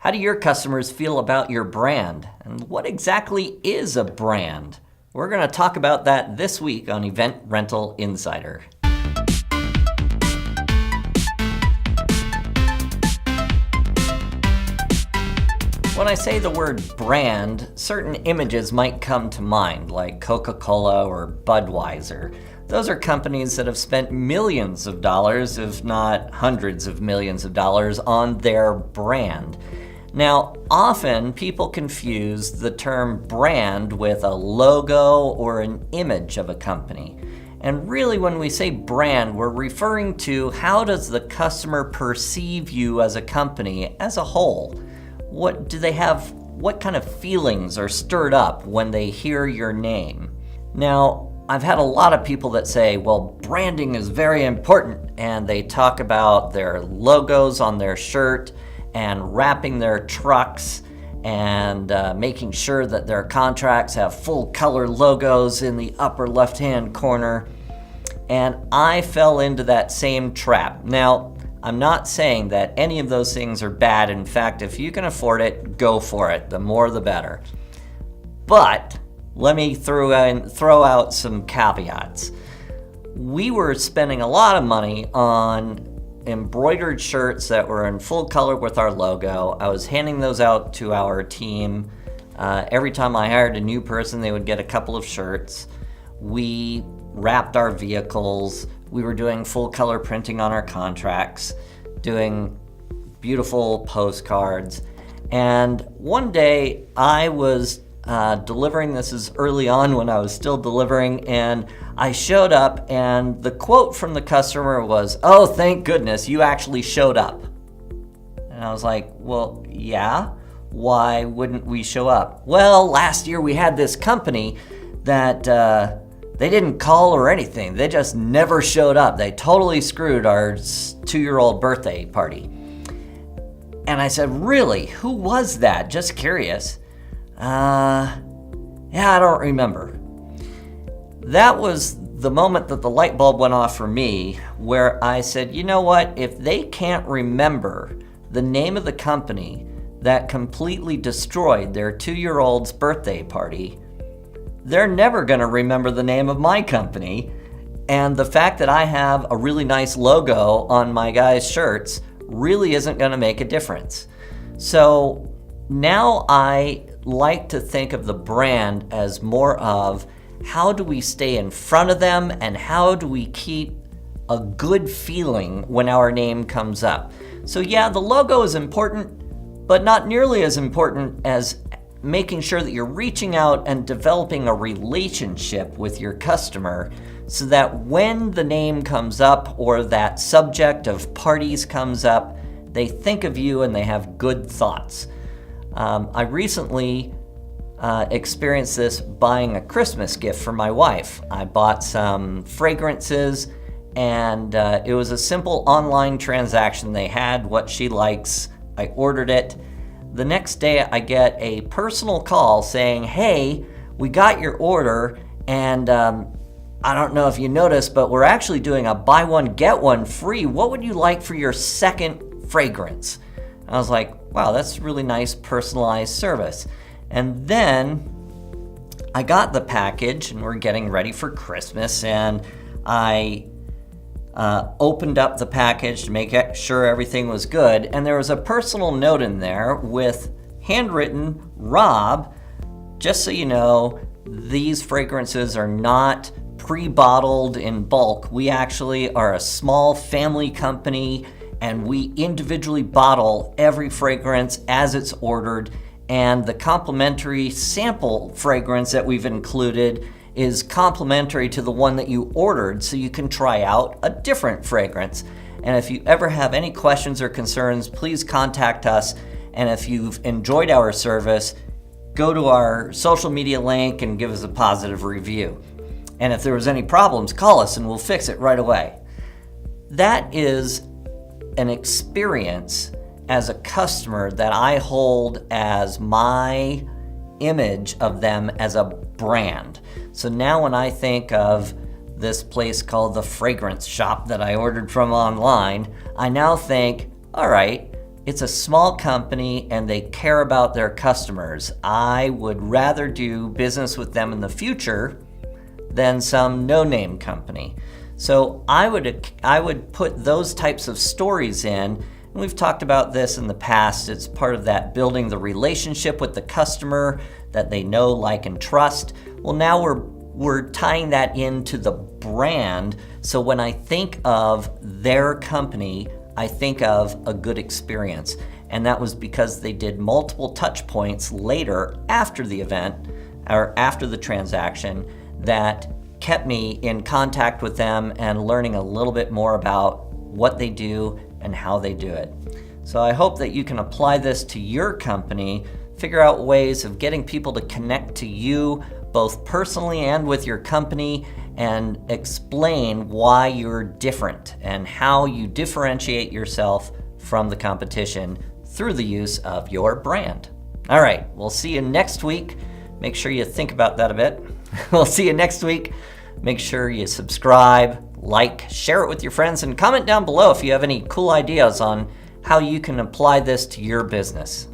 How do your customers feel about your brand? And what exactly is a brand? We're going to talk about that this week on Event Rental Insider. When I say the word brand, certain images might come to mind, like Coca-Cola or Budweiser. Those are companies that have spent millions of dollars, if not hundreds of millions of dollars, on their brand. Now, often people confuse the term brand with a logo or an image of a company. And really, when we say brand, we're referring to how does the customer perceive you as a company as a whole? What kind of feelings are stirred up when they hear your name? Now, I've had a lot of people that say, well, branding is very important, and they talk about their logos on their shirt and wrapping their trucks and making sure that their contracts have full color logos in the upper left-hand corner. And I fell into that same trap. Now, I'm not saying that any of those things are bad. In fact, if you can afford it, go for it. The more, the better. But let me throw out some caveats. We were spending a lot of money on embroidered shirts that were in full color with our logo. I was handing those out to our team. Every time I hired a new person, they would get a couple of shirts. We wrapped our vehicles. We were doing full color printing on our contracts, doing beautiful postcards. And one day I was delivering, this is early on when I was still delivering, and I showed up and the quote from the customer was, "Oh, thank goodness you actually showed up." And I was like, well, yeah, why wouldn't we show up? Well, last year we had this company that they didn't call or anything. They just never showed up. They totally screwed our 2-year-old birthday party. And I said, really? Who was that? Just curious. Yeah, I don't remember. That was the moment that the light bulb went off for me, where I said, you know what? If they can't remember the name of the company that completely destroyed their 2-year-old's birthday party, they're never going to remember the name of my company. And the fact that I have a really nice logo on my guys' shirts really isn't going to make a difference. So now I like to think of the brand as more of how do we stay in front of them and how do we keep a good feeling when our name comes up. So yeah, the logo is important, but not nearly as important as making sure that you're reaching out and developing a relationship with your customer so that when the name comes up or that subject of parties comes up, they think of you and they have good thoughts. I recently experienced this buying a Christmas gift for my wife. I bought some fragrances and it was a simple online transaction. They had what she likes. I ordered it. The next day I get a personal call saying, hey, we got your order and I don't know if you noticed, but we're actually doing a buy one, get one free. What would you like for your second fragrance? I was like, wow, that's really nice personalized service. And then I got the package and we're getting ready for Christmas and I opened up the package to make sure everything was good, and there was a personal note in there with handwritten, Rob, just so you know, these fragrances are not pre-bottled in bulk. We actually are a small family company and we individually bottle every fragrance as it's ordered, and the complimentary sample fragrance that we've included is complimentary to the one that you ordered, so you can try out a different fragrance. And if you ever have any questions or concerns, please contact us. And if you've enjoyed our service, go to our social media link and give us a positive review. And if there was any problems, call us and we'll fix it right away. That is an experience as a customer that I hold as my image of them as a brand. So now when I think of this place called the Fragrance Shop that I ordered from online, I now think, all right, it's a small company and they care about their customers. I would rather do business with them in the future than some no-name company. So I would put those types of stories in, and we've talked about this in the past. It's part of that building the relationship with the customer that they know, like, and trust. Well, now we're tying that into the brand. So when I think of their company, I think of a good experience. And that was because they did multiple touch points later after the event or after the transaction that kept me in contact with them and learning a little bit more about what they do and how they do it. So I hope that you can apply this to your company, figure out ways of getting people to connect to you both personally and with your company, and explain why you're different and how you differentiate yourself from the competition through the use of your brand. All right, we'll see you next week. Make sure you think about that a bit. We'll see you next week. Make sure you subscribe, like, share it with your friends, and comment down below if you have any cool ideas on how you can apply this to your business.